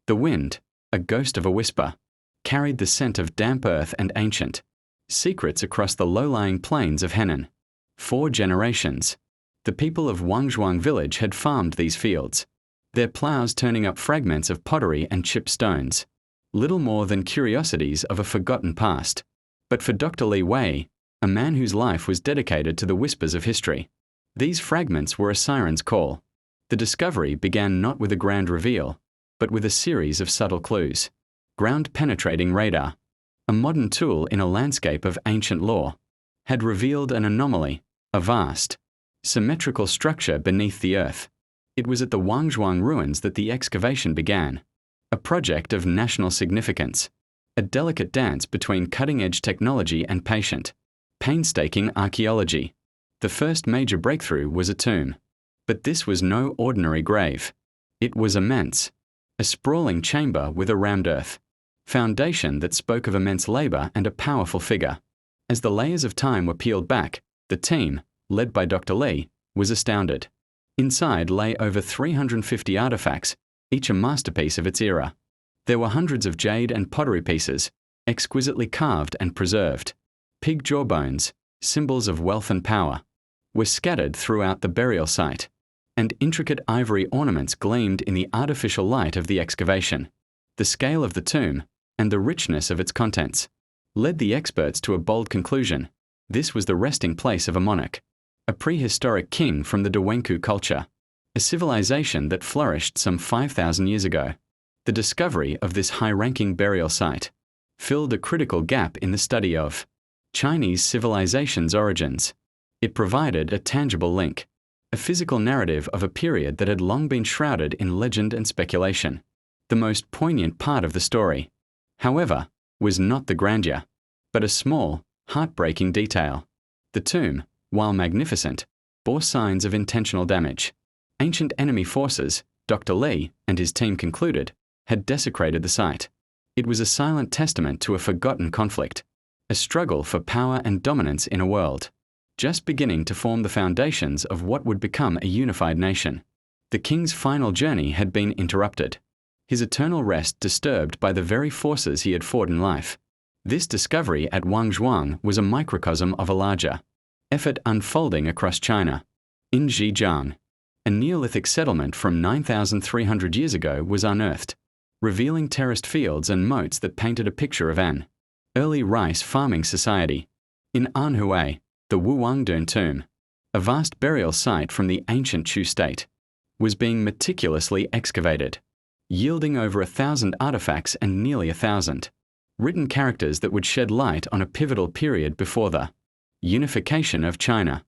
The wind, a ghost of a whisper, carried the scent of damp earth and ancient secrets across the low-lying plains of Henan. 4 generations. The people of Wangzhuang village had farmed these fields, their plows turning up fragments of pottery and chipped stones, little more than curiosities of a forgotten past. But for Dr. Li Wei, a man whose life was dedicated to the whispers of history, these fragments were a siren's call. The discovery began not with a grand reveal, but with a series of subtle clues. Ground-penetrating radar, a modern tool in a landscape of ancient lore, had revealed an anomaly, a vast, symmetrical structure beneath the earth. It was at the Wangzhuang ruins that the excavation began, a project of national significance, a delicate dance between cutting-edge technology and painstaking archaeology. The first major breakthrough was a tomb. But this was no ordinary grave. It was immense, a sprawling chamber with a rammed earth foundation that spoke of immense labor and a powerful figure. As the layers of time were peeled back, the team, led by Dr. Li, was astounded. Inside lay over 350 artifacts, each a masterpiece of its era. There were hundreds of jade and pottery pieces, exquisitely carved and preserved. Pig jawbones, symbols of wealth and power, were scattered throughout the burial site, and intricate ivory ornaments gleamed in the artificial light of the excavation. The scale of the tomb, and the richness of its contents, led the experts to a bold conclusion. This was the resting place of a monarch, a prehistoric king from the Dawenku culture, a civilization that flourished some 5,000 years ago. The discovery of this high-ranking burial site filled a critical gap in the study of Chinese civilization's origins. It provided a tangible link, a physical narrative of a period that had long been shrouded in legend and speculation. The most poignant part of the story, however, was not the grandeur, but a small, heartbreaking detail. The tomb, while magnificent, bore signs of intentional damage. Ancient enemy forces, Dr. Li and his team concluded, had desecrated the site. It was a silent testament to a forgotten conflict, a struggle for power and dominance in a world just beginning to form the foundations of what would become a unified nation. The king's final journey had been interrupted, his eternal rest disturbed by the very forces he had fought in life. This discovery at Wangzhuang was a microcosm of a larger effort unfolding across China. In Zhejiang, a Neolithic settlement from 9,300 years ago was unearthed, revealing terraced fields and moats that painted a picture of an early rice farming society. In Anhui, the Wuwangdun tomb, a vast burial site from the ancient Chu state, was being meticulously excavated, yielding over 1,000 artifacts and nearly 1,000 written characters that would shed light on a pivotal period before the unification of China.